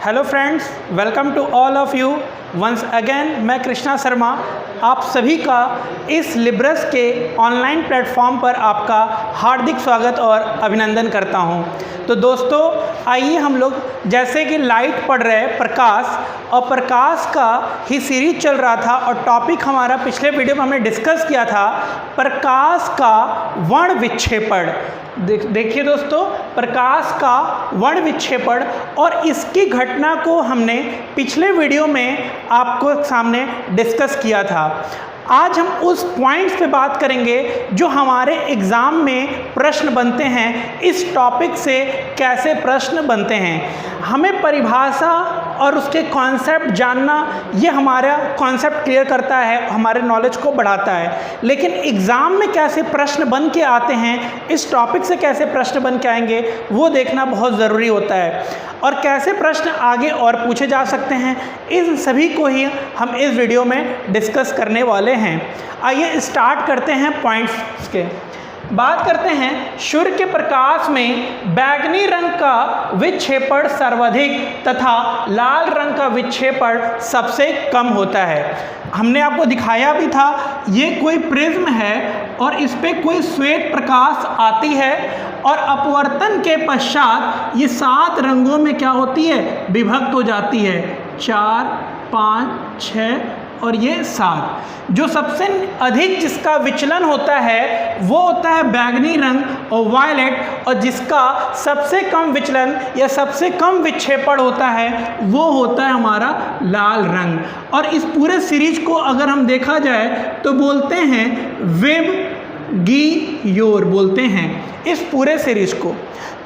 Hello friends, welcome to all of you once again. मैं कृष्णा शर्मा आप सभी का इस लिब्रस के ऑनलाइन प्लेटफॉर्म पर आपका हार्दिक स्वागत और अभिनंदन करता हूं। तो दोस्तों, आइए हम लोग जैसे कि लाइट पढ़ रहे हैं प्रकाश, और प्रकाश का ही सीरीज चल रहा था और टॉपिक हमारा पिछले वीडियो में हमने डिस्कस किया था प्रकाश का वर्ण विक्षेपण। देखिए दोस्तों, प्रकाश का वर्ण विक्षेपण और इसकी घटना को हमने पिछले वीडियो में आपको सामने डिस्कस किया था। आज हम उस पॉइंट्स पे बात करेंगे जो हमारे एग्ज़ाम में प्रश्न बनते हैं। इस टॉपिक से कैसे प्रश्न बनते हैं, हमें परिभाषा और उसके कॉन्सेप्ट जानना, ये हमारा कॉन्सेप्ट क्लियर करता है, हमारे नॉलेज को बढ़ाता है। लेकिन एग्ज़ाम में कैसे प्रश्न बन के आते हैं, इस टॉपिक से कैसे प्रश्न बन के आएंगे, वो देखना बहुत ज़रूरी होता है। और कैसे प्रश्न आगे और पूछे जा सकते हैं, इन सभी को ही हम इस वीडियो में डिस्कस करने वाले हैं। आइए स्टार्ट करते हैं पॉइंट्स के। बात करते हैं सूर्य के प्रकाश में बैंगनी रंग का विक्षेपण सर्वाधिक तथा लाल रंग का विक्षेपण सबसे कम होता है। हमने आपको दिखाया भी था, ये कोई प्रिज्म है और इस पे कोई श्वेत प्रकाश आती है और अपवर्तन के पश्चात ये 7 रंगों में क्या होती है, विभक्त हो जाती है। 4, 5, 6 और ये 7। जो सबसे अधिक जिसका विचलन होता है वो होता है बैंगनी रंग और वायलेट, और जिसका सबसे कम विचलन या सबसे कम विक्षेपण होता है वो होता है हमारा लाल रंग। और इस पूरे सीरीज को अगर हम देखा जाए तो बोलते हैं वेब गी योर, बोलते हैं इस पूरे सीरीज को।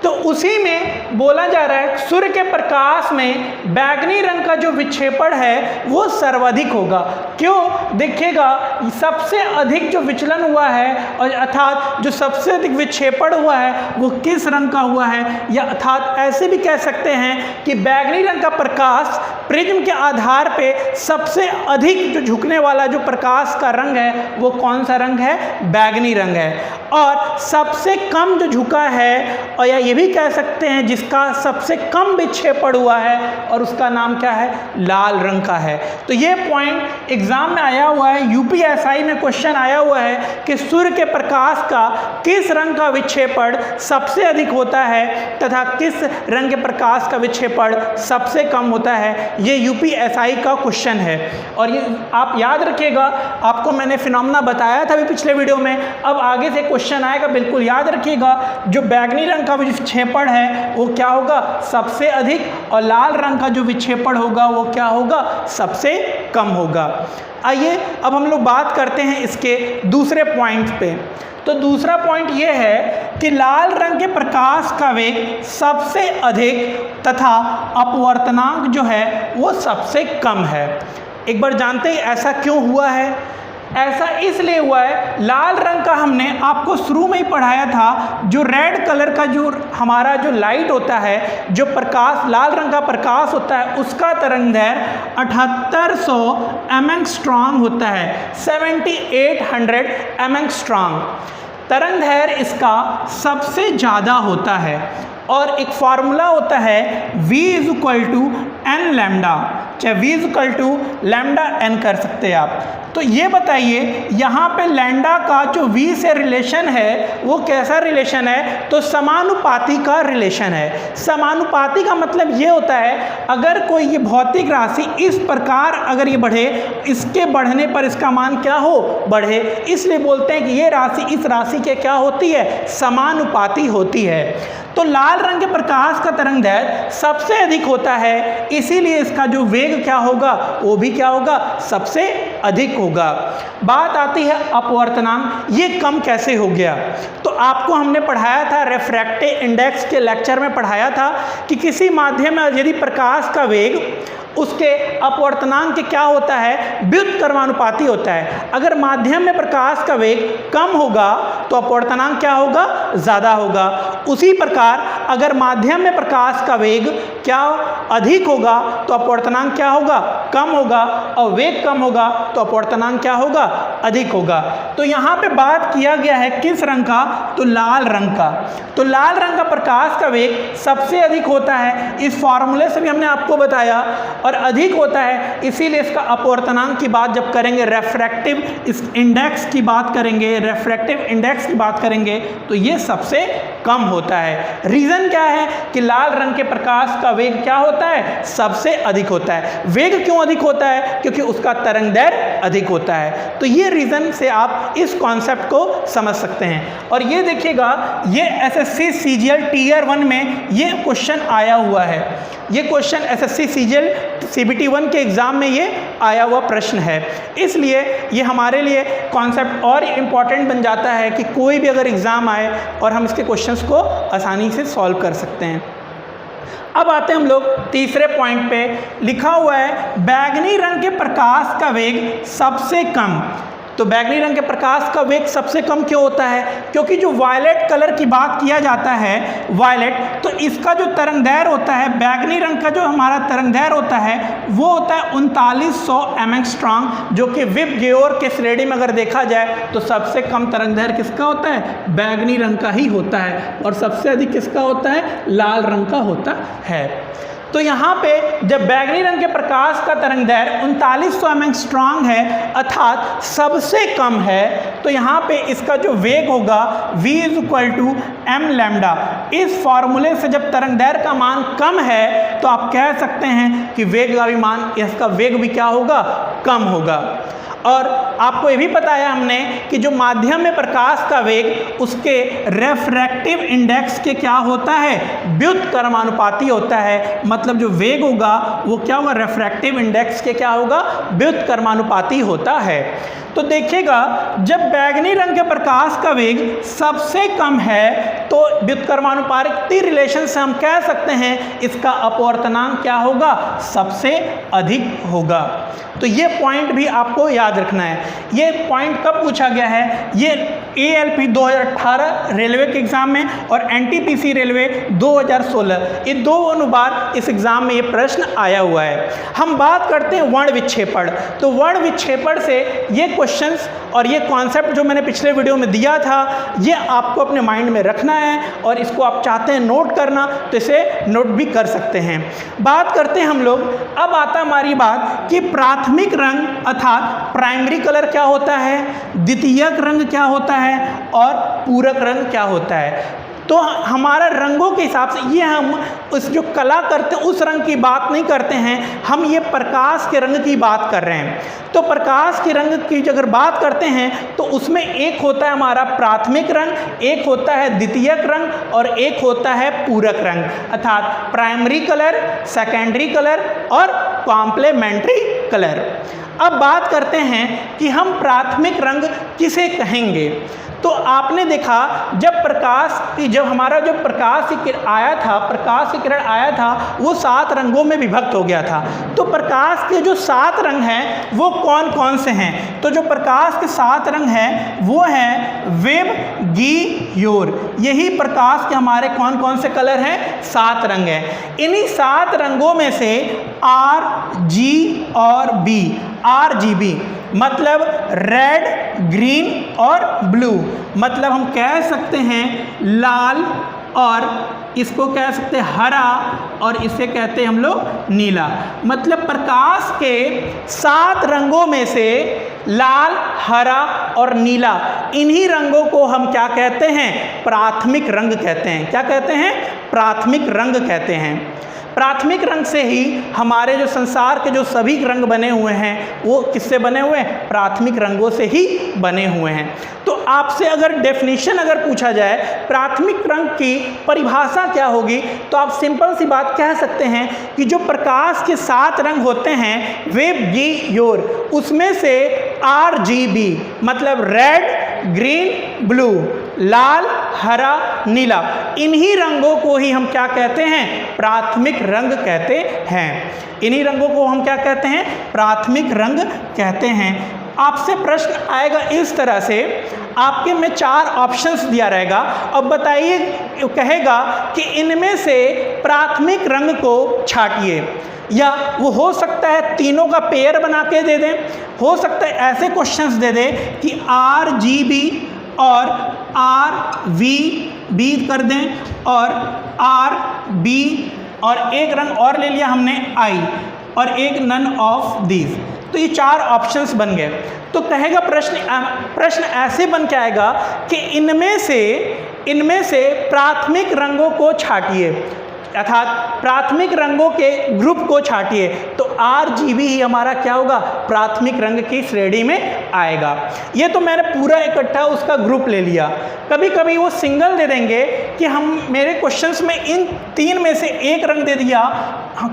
तो उसी में बोला जा रहा है सूर्य के प्रकाश में बैंगनी रंग का जो विक्षेपण है वो सर्वाधिक होगा। क्यों? देखिएगा, सबसे अधिक जो विचलन हुआ है और अर्थात जो सबसे अधिक विक्षेपण हुआ है वो किस रंग का हुआ है, या अर्थात ऐसे भी कह सकते हैं कि बैंगनी रंग का प्रकाश प्रिज्म के आधार पे सबसे अधिक जो झुकने वाला जो प्रकाश का रंग है वो कौन सा रंग है, बैंगनी रंग है। और सबसे कम जो झुका है, और या ये भी कह सकते हैं जिसका सबसे कम विक्षेपण हुआ है, और उसका नाम क्या है, लाल रंग का है। तो ये पॉइंट एग्जाम में आया हुआ है, यूपीएसआई में क्वेश्चन आया हुआ है कि सूर्य के प्रकाश का किस रंग का विक्षेपण सबसे अधिक होता है तथा किस रंग के प्रकाश का विक्षेपण सबसे कम होता है। ये यूपीएसआई का क्वेश्चन है और ये आप याद रखिएगा, आपको मैंने फिनोमेना बताया था अभी पिछले वीडियो में। अब आगे से क्वेश्चन आएगा, बिल्कुल याद रखिएगा। जो बैंगनी रंग का विक्षेपण है वो क्या होगा, सबसे अधिक, और लाल रंग का जो विक्षेपण होगा वो क्या होगा, सबसे कम होगा। आइए अब हम लोग बात करते हैं इसके दूसरे पॉइंट पे। तो दूसरा पॉइंट ये है कि लाल रंग के प्रकाश का वेग सबसे अधिक तथा अपवर्तनांक जो है वो सबसे कम है। एक बार जानते हैं ऐसा क्यों हुआ है? ऐसा इसलिए हुआ है, लाल रंग का हमने आपको शुरू में ही पढ़ाया था, जो रेड कलर का जो हमारा जो लाइट होता है, जो प्रकाश लाल रंग का प्रकाश होता है, उसका तरंगदैर्घ्य 7800 एंगस्ट्रॉम होता है, 7800 एंगस्ट्रॉम तरंगदैर्घ्य इसका सबसे ज़्यादा होता है। और एक फार्मूला होता है v = n लैम्डा, चाहे v = लैम्डा n कर सकते हैं आप। तो ये बताइए यहाँ पे लैम्डा का जो v से रिलेशन है वो कैसा रिलेशन है, तो समानुपाती का रिलेशन है। समानुपाती का मतलब ये होता है, अगर कोई ये भौतिक राशि इस प्रकार अगर ये बढ़े, इसके बढ़ने पर इसका मान क्या हो, बढ़े, इसलिए बोलते हैं कि ये राशि इस राशि के क्या होती है, समानुपाती होती है। तो लाल रंग के प्रकाश का तरंगदैर्घ्य सबसे अधिक होता है, इसीलिए इसका जो वेग क्या होगा वो भी क्या होगा, सबसे अधिक होगा। बात आती है अपवर्तनांक, ये कम कैसे हो गया? तो आपको हमने पढ़ाया था, रेफ्रैक्टिव इंडेक्स के लेक्चर में पढ़ाया था कि किसी माध्यम में यदि प्रकाश का वेग उसके अपवर्तनांक के क्या होता है, व्युत्क्रमानुपाती होता है। अगर माध्यम में प्रकाश का वेग कम होगा तो अपवर्तनांक क्या होगा, ज़्यादा होगा। उसी प्रकार अगर माध्यम में प्रकाश का वेग क्या अधिक होगा तो अपवर्तनांक क्या होगा, कम होगा, और वेग कम होगा तो अपवर्तनांक क्या होगा, अधिक होगा। तो यहाँ पे बात किया गया है किस रंग का, तो लाल रंग का। तो लाल रंग का प्रकाश का वेग सबसे अधिक होता है, इस फॉर्मूले से भी हमने आपको बताया, और अधिक होता है, इसीलिए इसका अपवर्तनांक की बात जब करेंगे, रेफ्रैक्टिव इंडेक्स की बात करेंगे, रेफ्रैक्टिव इंडेक्स की बात करेंगे, तो ये सबसे कम होता है। रीजन क्या है कि लाल रंग के प्रकाश का वेग क्या होता है, सबसे अधिक होता है। वेग क्यों अधिक होता है, क्योंकि उसका तरंग दैर्घ्य अधिक होता है। तो ये रीजन से आप इस कॉन्सेप्ट को समझ सकते हैं। और ये देखिएगा, ये एसएससी सीजीएल टीयर 1 में ये क्वेश्चन आया हुआ है। ये क्वेश्चन एसएससी सीजीएल सीबीटी 1 के एग्जाम में ये आया हुआ प्रश्न है, इसलिए ये हमारे लिए कॉन्सेप्ट और इम्पॉर्टेंट बन जाता है कि कोई भी अगर एग्जाम आए और हम इसके क्वेश्चंस को आसानी से सॉल्व कर सकते हैं। अब आते हैं हम लोग तीसरे पॉइंट पे। लिखा हुआ है बैंगनी रंग के प्रकाश का वेग सबसे कम। तो बैंगनी रंग के प्रकाश का वेग सबसे कम क्यों होता है, क्योंकि जो वायलेट कलर की बात किया जाता है, वायलेट, तो इसका जो तरंग दैर्घ्य होता है, बैंगनी रंग का जो हमारा तरंग दैर्घ्य होता है वो होता है 3900 एंगस्ट्रॉम, जो कि विब जियोर के श्रेणी में अगर देखा जाए तो सबसे कम तरंग दैर्घ्य किसका होता है, बैंगनी रंग का ही होता है, और सबसे अधिक किसका होता है, लाल रंग का होता है। तो यहाँ पे जब बैंगनी रंग के प्रकाश का तरंग दैर्घ्य 3900 एंगस्ट्रॉम है, अर्थात सबसे कम है, तो यहाँ पे इसका जो वेग होगा v = m लैम्डा। इस फॉर्मूले से जब तरंग दैर्घ्य का मान कम है तो आप कह सकते हैं कि वेग का भी मान, इसका वेग भी क्या होगा, कम होगा। और आपको ये भी बताया हमने कि जो माध्यम में प्रकाश का वेग, उसके रेफ्रैक्टिव इंडेक्स के क्या होता है, व्युत्क्रमानुपाती होता है। मतलब जो वेग होगा वो क्या होगा, रेफ्रैक्टिव इंडेक्स के क्या होगा, व्युत्क्रमानुपाती होता है। तो देखिएगा, जब बैंगनी रंग के प्रकाश का वेग सबसे कम है तो व्युत्क्रमानुपाती रिलेशन से हम कह सकते हैं इसका अपवर्तनांक क्या होगा, सबसे अधिक होगा। तो ये पॉइंट भी आपको याद रखना है। ये पॉइंट कब पूछा गया है, ये ALP 2018 रेलवे के एग्जाम में और NTPC रेलवे 2016, ये दोनों बार इस एग्जाम में ये प्रश्न आया हुआ है। हम बात करते हैं वर्ण विक्षेपण। तो वर्ण विक्षेपण से ये क्वेश्चंस और ये कॉन्सेप्ट जो मैंने पिछले वीडियो में दिया था, ये आपको अपने माइंड में रखना है, और इसको आप चाहते हैं नोट करना तो इसे नोट भी कर सकते हैं। बात करते हैं हम लोग, अब आता हमारी बात कि प्राथमिक रंग अर्थात प्राइमरी कलर क्या होता है, द्वितीयक रंग क्या होता है, और पूरक रंग क्या होता है। तो हमारा रंगों के हिसाब से ये हम उस जो कला करते हैं उस रंग की बात नहीं करते हैं, हम ये प्रकाश के रंग की बात कर रहे हैं। तो प्रकाश के रंग की अगर बात करते हैं तो उसमें एक होता है हमारा प्राथमिक रंग, एक होता है द्वितीयक रंग, और एक होता है पूरक रंग, अर्थात प्राइमरी कलर, सेकेंडरी कलर और कॉम्प्लीमेंट्री कलर। अब बात करते हैं कि हम प्राथमिक रंग किसे कहेंगे। तो आपने देखा जब हमारा जो प्रकाश की किरण आया था वो 7 रंगों में विभक्त हो गया था। तो प्रकाश के जो 7 रंग हैं वो कौन कौन से हैं, तो जो प्रकाश के 7 रंग हैं वो हैं वेब, गी, योर। यही प्रकाश के हमारे कौन कौन से कलर हैं, 7 रंग हैं। इन्हीं 7 रंगों में से R, G और B, RGB मतलब रेड, ग्रीन और ब्लू, मतलब हम कह सकते हैं लाल, और इसको कह सकते हैं हरा, और इसे कहते हैं हम लोग नीला। मतलब प्रकाश के 7 रंगों में से लाल, हरा और नीला, इन्हीं रंगों को हम क्या कहते हैं, प्राथमिक रंग कहते हैं। क्या कहते हैं, प्राथमिक रंग कहते हैं। प्राथमिक रंग से ही हमारे जो संसार के जो सभी रंग बने हुए हैं वो किससे बने हुए हैं, प्राथमिक रंगों से ही बने हुए हैं। तो आपसे अगर डेफिनेशन अगर पूछा जाए प्राथमिक रंग की परिभाषा क्या होगी, तो आप सिंपल सी बात कह सकते हैं कि जो प्रकाश के 7 रंग होते हैं वेब, गी, योर, उसमें से RGB मतलब रेड, ग्रीन, ब्लू, लाल, हरा, नीला, इन्हीं रंगों को ही हम क्या कहते हैं, प्राथमिक रंग कहते हैं। इन्हीं रंगों को हम क्या कहते हैं, प्राथमिक रंग कहते हैं। आपसे प्रश्न आएगा इस तरह से, आपके में 4 ऑप्शंस दिया रहेगा। अब बताइए, कहेगा कि इनमें से प्राथमिक रंग को छांटिए, या वो हो सकता है तीनों का पेयर बना के दे दें, हो सकता है ऐसे क्वेश्चंस दे दें कि RGB और RVB कर दें, और RB और एक रंग और ले लिया हमने I, और एक नन ऑफ दीज। तो ये 4 ऑप्शंस बन गए। तो कहेगा प्रश्न ऐसे बन के आएगा कि इनमें से प्राथमिक रंगों को छांटिए, अर्थात प्राथमिक रंगों के ग्रुप को छांटिए। तो RGB ही हमारा क्या होगा, प्राथमिक रंग की श्रेणी में आएगा। ये तो मैंने पूरा इकट्ठा उसका ग्रुप ले लिया। कभी कभी वो सिंगल दे देंगे कि हम मेरे क्वेश्चंस में इन 3 में से एक रंग दे दिया,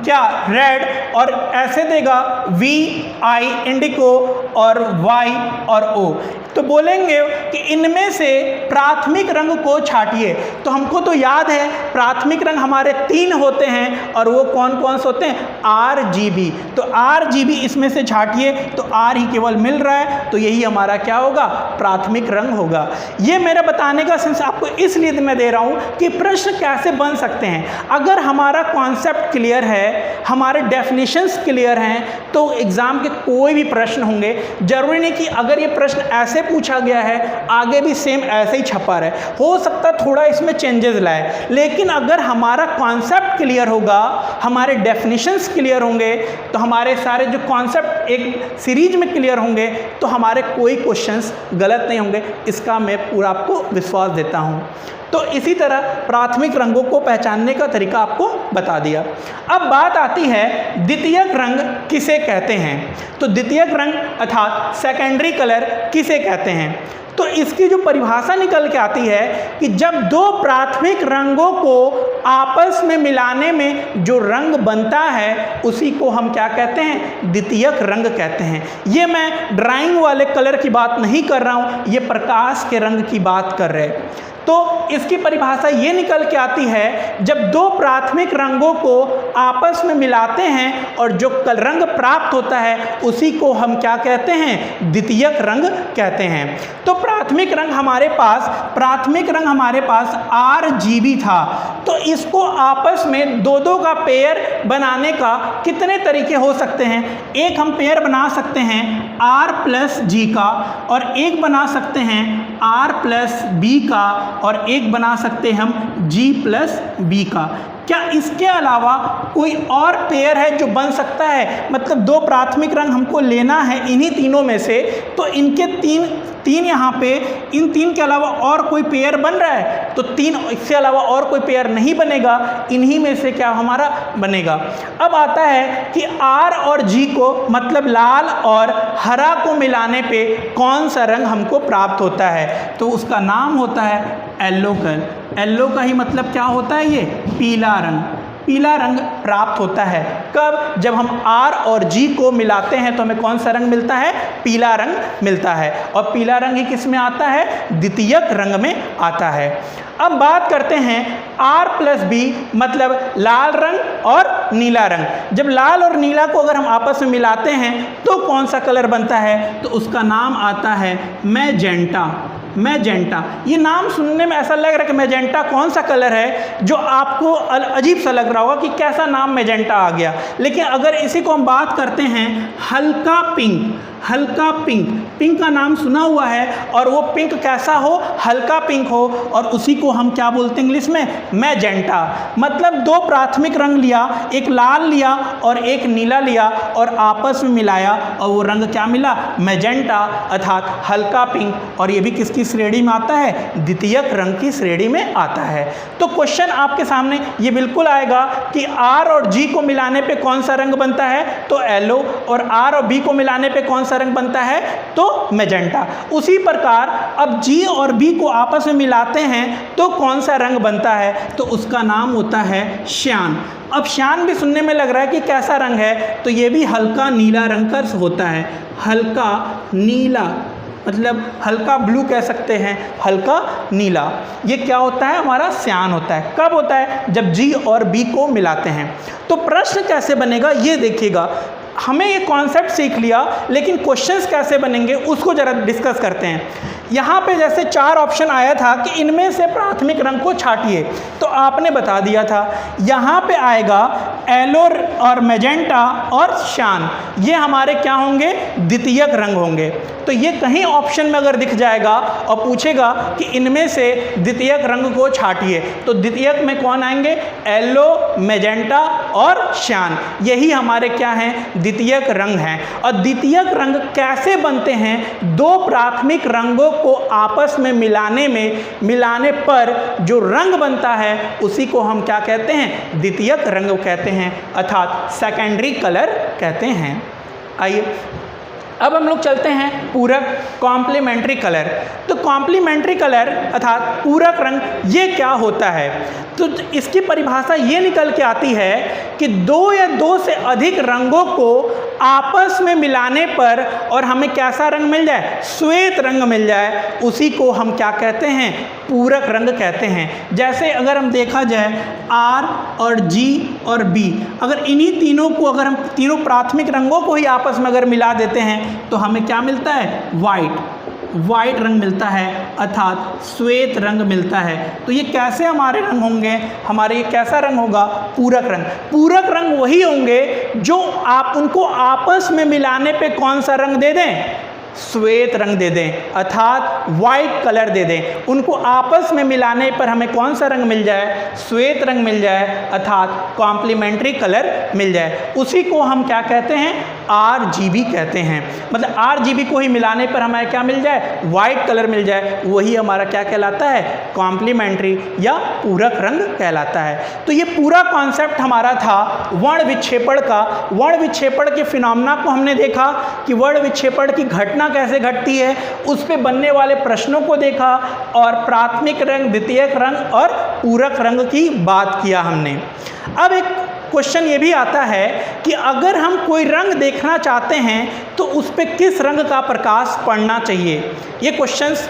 क्या, रेड, और ऐसे देगा VI इंडिको और Y और O। तो बोलेंगे कि इनमें से प्राथमिक रंग को छांटिए। तो हमको तो याद है प्राथमिक रंग हमारे 3 होते हैं, और वो कौन कौन से होते हैं, RGB। तो RGB इसमें से छांटिए, तो R ही केवल मिल रहा है, तो यही हमारा क्या होगा, प्राथमिक रंग होगा। ये मेरा बताने का सेंस आपको इसलिए मैं दे रहा हूँ कि प्रश्न कैसे बन सकते हैं। अगर हमारा कॉन्सेप्ट क्लियर है, हमारे डेफिनेशंस क्लियर हैं, तो एग्जाम के कोई भी प्रश्न होंगे, जरूरी नहीं कि अगर ये प्रश्न ऐसे पूछा गया है आगे भी सेम ऐसे ही छपा रहे, हो सकता है थोड़ा इसमें चेंजेस लाए, लेकिन अगर हमारा कॉन्सेप्ट क्लियर होगा, हमारे डेफिनेशंस क्लियर होंगे, तो हमारे सारे जो कॉन्सेप्ट एक सीरीज में क्लियर होंगे, तो हमारे कोई क्वेश्चंस गलत नहीं होंगे। इसका मैं पूरा आपको विश्वास देता हूँ। तो इसी तरह प्राथमिक रंगों को पहचानने का तरीका आपको बता दिया। अब बात आती है द्वितीयक रंग किसे कहते हैं। तो द्वितीयक रंग अर्थात सेकेंडरी कलर किसे कहते हैं। तो इसकी जो परिभाषा निकल के आती है कि जब 2 प्राथमिक रंगों को आपस में मिलाने में जो रंग बनता है, उसी को हम क्या कहते हैं, द्वितीयक रंग कहते हैं। ये मैं ड्राइंग वाले कलर की बात नहीं कर रहा हूँ, ये प्रकाश के रंग की बात कर रहे हैं। तो इसकी परिभाषा ये निकल के आती है, जब 2 प्राथमिक रंगों को आपस में मिलाते हैं और जो रंग प्राप्त होता है, उसी को हम क्या कहते हैं, द्वितीयक रंग कहते हैं। तो प्राथमिक रंग हमारे पास RGB था। तो इसको आपस में 2-2 का पेयर बनाने का कितने तरीके हो सकते हैं। एक हम पेयर बना सकते हैं R+G का, और एक बना सकते हैं R+B का, और एक बना सकते हैं हम G+B का। क्या इसके अलावा कोई और पेयर है जो बन सकता है। मतलब 2 प्राथमिक रंग हमको लेना है इन्हीं तीनों में से, तो इनके तीन यहाँ पे, इन 3 के अलावा और कोई पेयर बन रहा है, तो 3 इससे अलावा और कोई पेयर नहीं बनेगा, इन्हीं में से क्या हमारा बनेगा। अब आता है कि R और G को, मतलब लाल और हरा को मिलाने पे कौन सा रंग हमको प्राप्त होता है। तो उसका नाम होता है येलो कलर। येलो का ही मतलब क्या होता है, ये पीला रंग। पीला रंग प्राप्त होता है कब, जब हम R और G को मिलाते हैं तो हमें कौन सा रंग मिलता है, पीला रंग मिलता है। और पीला रंग ही किस में आता है, द्वितीयक रंग में आता है। अब बात करते हैं R+B, मतलब लाल रंग और नीला रंग। जब लाल और नीला को अगर हम आपस में मिलाते हैं तो कौन सा कलर बनता है, तो उसका नाम आता है मैजेंटा। मैजेंटा, ये नाम सुनने में ऐसा लग रहा है कि मैजेंटा कौन सा कलर है, जो आपको अजीब सा लग रहा होगा कि कैसा नाम मैजेंटा आ गया। लेकिन अगर इसी को हम बात करते हैं हल्का पिंक, हल्का पिंक, पिंक का नाम सुना हुआ है, और वो पिंक कैसा हो, हल्का पिंक हो, और उसी को हम क्या बोलते हैं इंग्लिश में, मैजेंटा। मतलब 2 प्राथमिक रंग लिया, एक लाल लिया और एक नीला लिया, और आपस में मिलाया और वो रंग क्या मिला, मैजेंटा, अर्थात हल्का पिंक। और ये भी किसकी श्रेणी में आता है, द्वितीयक रंग की श्रेणी में आता है। तो क्वेश्चन आपके सामने ये बिल्कुल आएगा कि R और G को मिलाने पे कौन सा रंग बनता है, तो येलो, और R और B को मिलाने पे कौन सा रंग बनता है, तो मैजेंटा। उसी प्रकार अब G और B को आपस में मिलाते हैं तो कौन सा रंग बनता है, तो उसका नाम होता है श्यान। अब श्यान भी सुनने में लग रहा है कि कैसा रंग है, तो ये भी हल्का नीला रंग का होता है। हल्का नीला मतलब हल्का ब्लू कह सकते हैं, हल्का नीला, ये क्या होता है, हमारा श्यान होता है। कब होता है, जब G और B को मिलाते हैं। तो प्रश्न कैसे बनेगा ये देखिएगा। हमें ये कॉन्सेप्ट सीख लिया, लेकिन क्वेश्चंस कैसे बनेंगे उसको ज़रा डिस्कस करते हैं। यहाँ पे जैसे 4 ऑप्शन आया था कि इनमें से प्राथमिक रंग को छाटिए, तो आपने बता दिया था यहाँ पे आएगा येलो और मैजेंटा और शान, ये हमारे क्या होंगे, द्वितीयक रंग होंगे। तो ये कहीं ऑप्शन में अगर दिख जाएगा और पूछेगा कि इनमें से द्वितीयक रंग को छाटिए, तो द्वितीयक में कौन आएंगे, येलो, मैजेंटा और शान, यही हमारे क्या हैं, द्वितीयक रंग हैं। और द्वितीयक रंग कैसे बनते हैं, 2 प्राथमिक रंगों को आपस में मिलाने पर जो रंग बनता है उसी को हम क्या कहते हैं, द्वितीयक रंग कहते हैं, अर्थात सेकेंडरी कलर कहते हैं। आइए अब हम लोग चलते हैं पूरक, कॉम्प्लीमेंट्री कलर। तो कॉम्प्लीमेंट्री कलर अर्थात पूरक रंग ये क्या होता है, तो इसकी परिभाषा ये निकल के आती है कि 2 या 2 से अधिक रंगों को आपस में मिलाने पर और हमें कैसा रंग मिल जाए, श्वेत रंग मिल जाए, उसी को हम क्या कहते हैं, पूरक रंग कहते हैं। जैसे अगर हम देखा जाए R और G और B, अगर इन्हीं तीनों को, अगर हम तीनों प्राथमिक रंगों को ही आपस में अगर मिला देते हैं तो हमें क्या मिलता है, वाइट रंग मिलता है, अर्थात श्वेत रंग मिलता है। तो ये कैसे हमारे रंग होंगे, हमारे ये कैसा रंग होगा, पूरक रंग। पूरक रंग वही होंगे जो आप उनको आपस में मिलाने पे कौन सा रंग दे दें, श्वेत रंग दे दें, अर्थात वाइट कलर दे दें। उनको आपस में मिलाने पर हमें कौन सा रंग मिल जाए, श्वेत रंग मिल जाए, अर्थात कॉम्प्लीमेंट्री कलर मिल जाए। उसी को हम क्या कहते हैं, RGB कहते हैं। मतलब RGB को ही मिलाने पर हमें क्या मिल जाए, वाइट कलर मिल जाए, वही हमारा क्या कहलाता है, कॉम्प्लीमेंट्री या पूरक रंग कहलाता है। तो ये पूरा कॉन्सेप्ट हमारा था वर्ण विक्षेपण का। वर्ण विक्षेपण के फिनोमेना को हमने देखा कि वर्ण विक्षेपण की घटना कैसे घटती है, उस पे बनने वाले प्रश्नों को देखा, और प्राथमिक रंग, द्वितीयक रंग और पूरक रंग की बात किया हमने। अब एक क्वेश्चन ये भी आता है कि अगर हम कोई रंग देखना चाहते हैं तो उस पे किस रंग का प्रकाश पड़ना चाहिए। ये क्वेश्चंस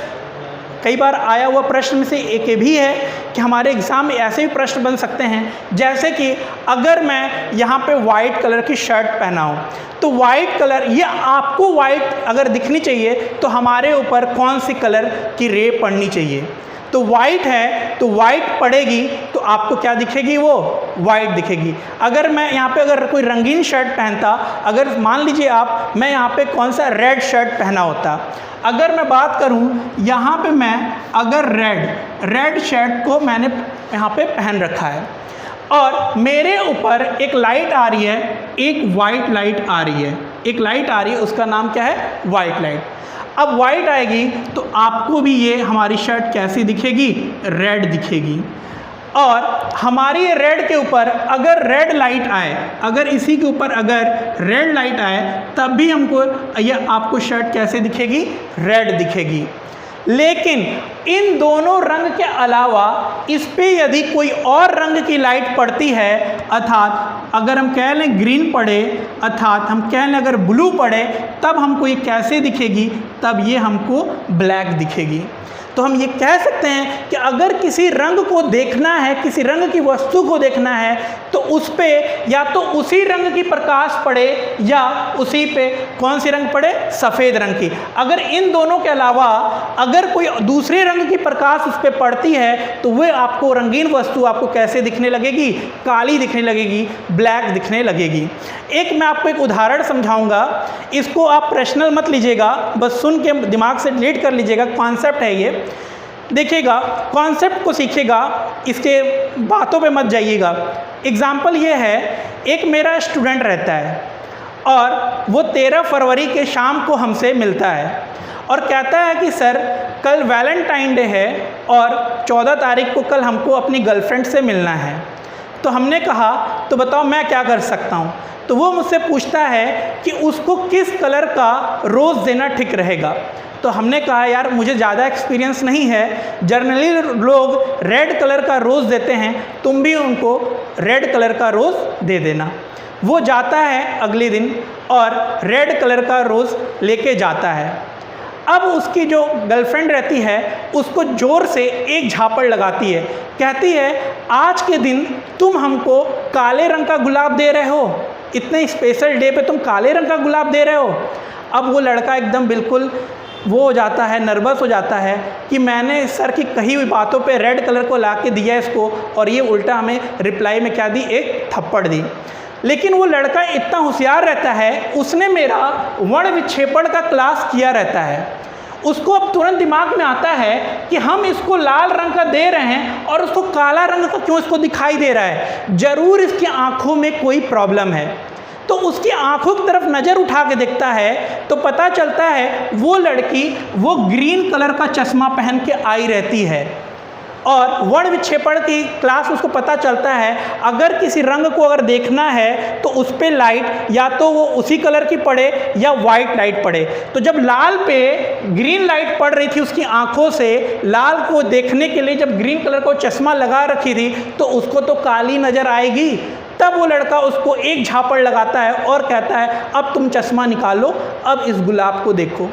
कई बार आया हुआ प्रश्न में से एक भी है कि हमारे एग्ज़ाम में ऐसे भी प्रश्न बन सकते हैं, जैसे कि अगर मैं यहाँ पे वाइट कलर की शर्ट पहना हूँ तो वाइट कलर, ये आपको वाइट अगर दिखनी चाहिए तो हमारे ऊपर कौन सी कलर की रे पड़नी चाहिए। तो वाइट है तो वाइट पड़ेगी तो आपको क्या दिखेगी, वो वाइट दिखेगी। अगर मैं यहाँ पे अगर कोई रंगीन शर्ट पहनता, अगर मान लीजिए आप, मैं यहाँ पे कौन सा रेड शर्ट पहना होता, अगर मैं बात करूँ यहाँ पे मैं अगर रेड शर्ट को मैंने यहाँ पे पहन रखा है और मेरे ऊपर एक लाइट आ रही है, एक वाइट लाइट आ रही है, एक लाइट आ रही है, उसका नाम क्या है, वाइट लाइट। अब वाइट आएगी तो आपको भी ये हमारी शर्ट कैसी दिखेगी, रेड दिखेगी। और हमारी ये रेड के ऊपर अगर रेड लाइट आए, अगर इसी के ऊपर अगर रेड लाइट आए, तब भी हमको ये आपको शर्ट कैसे दिखेगी, रेड दिखेगी। लेकिन इन दोनों रंग के अलावा इस पे यदि कोई और रंग की लाइट पड़ती है, अर्थात अगर हम कह लें ग्रीन पड़े, अर्थात हम कह लें अगर ब्लू पड़े, तब हमको ये कैसे दिखेगी, तब ये हमको ब्लैक दिखेगी। तो हम ये कह सकते हैं कि अगर किसी रंग को देखना है, किसी रंग की वस्तु को देखना है, तो उस पे या तो उसी रंग की प्रकाश पड़े या उसी पे कौन सी रंग पड़े, सफ़ेद रंग की। अगर इन दोनों के अलावा अगर कोई दूसरे रंग की प्रकाश उस पर पड़ती है तो वह आपको रंगीन वस्तु आपको कैसे दिखने लगेगी, काली दिखने लगेगी, ब्लैक दिखने लगेगी। एक मैं आपको एक उदाहरण समझाऊंगा, इसको आप पर्सनल मत लीजिएगा, बस सुन के दिमाग से डिलीट कर लीजिएगा। कॉन्सेप्ट है ये, देखिएगा, कॉन्सेप्ट को सीखिएगा, इसके बातों पे मत जाइएगा। एग्जाम्पल ये है, एक मेरा स्टूडेंट रहता है और वो 13 फरवरी के शाम को हमसे मिलता है और कहता है कि सर कल वैलेंटाइन डे है और 14 तारीख को कल हमको अपनी गर्लफ्रेंड से मिलना है। तो हमने कहा तो बताओ मैं क्या कर सकता हूँ। तो वो मुझसे पूछता है कि उसको किस कलर का रोज़ देना ठीक रहेगा। तो हमने कहा यार मुझे ज़्यादा एक्सपीरियंस नहीं है, जनरली लोग रेड कलर का रोज़ देते हैं, तुम भी उनको रेड कलर का रोज़ दे देना। वो जाता है अगले दिन और रेड कलर का रोज़ लेके जाता है। अब उसकी जो गर्लफ्रेंड रहती है उसको ज़ोर से एक झापड़ लगाती है, कहती है आज के दिन तुम हमको काले रंग का गुलाब दे रहे हो। इतने स्पेशल डे पे तुम काले रंग का गुलाब दे रहे हो। अब वो लड़का एकदम बिल्कुल वो हो जाता है, नर्वस हो जाता है कि मैंने सर की कही हुई बातों पे रेड कलर को ला के दिया इसको, और ये उल्टा हमें रिप्लाई में क्या दी, एक थप्पड़ दी। लेकिन वो लड़का इतना होशियार रहता है, उसने मेरा वर्ण विक्षेपण का क्लास किया रहता है। उसको अब तुरंत दिमाग में आता है कि हम इसको लाल रंग का दे रहे हैं और उसको काला रंग का क्यों इसको दिखाई दे रहा है, ज़रूर इसकी आंखों में कोई प्रॉब्लम है। तो उसकी आंखों की तरफ नज़र उठा के देखता है तो पता चलता है वो लड़की वो ग्रीन कलर का चश्मा पहन के आई रहती है, और वर्ण विक्षेपण की क्लास उसको पता चलता है अगर किसी रंग को अगर देखना है तो उस पर लाइट या तो वो उसी कलर की पड़े या वाइट लाइट पड़े। तो जब लाल पे ग्रीन लाइट पड़ रही थी उसकी आंखों से, लाल को देखने के लिए जब ग्रीन कलर को चश्मा लगा रखी थी तो उसको तो काली नज़र आएगी। तब वो लड़का उसको एक झापड़ लगाता है और कहता है अब तुम चश्मा निकालो, अब इस गुलाब को देखो।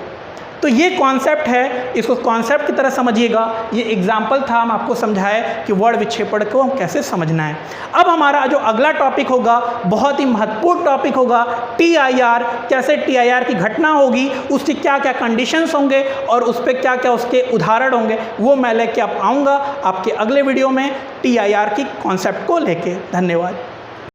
तो ये कॉन्सेप्ट है, इसको कॉन्सेप्ट की तरह समझिएगा। ये एग्जाम्पल था, हम आपको समझाए कि वर्ण विक्षेपण को हम कैसे समझना है। अब हमारा जो अगला टॉपिक होगा बहुत ही महत्वपूर्ण टॉपिक होगा, TIR। कैसे TIR की घटना होगी, उसकी क्या क्या कंडीशंस होंगे और उस पर क्या क्या उसके उदाहरण होंगे, वो मैं लेके अब आऊँगा आपके अगले वीडियो में TIR की कॉन्सेप्ट को लेके। धन्यवाद।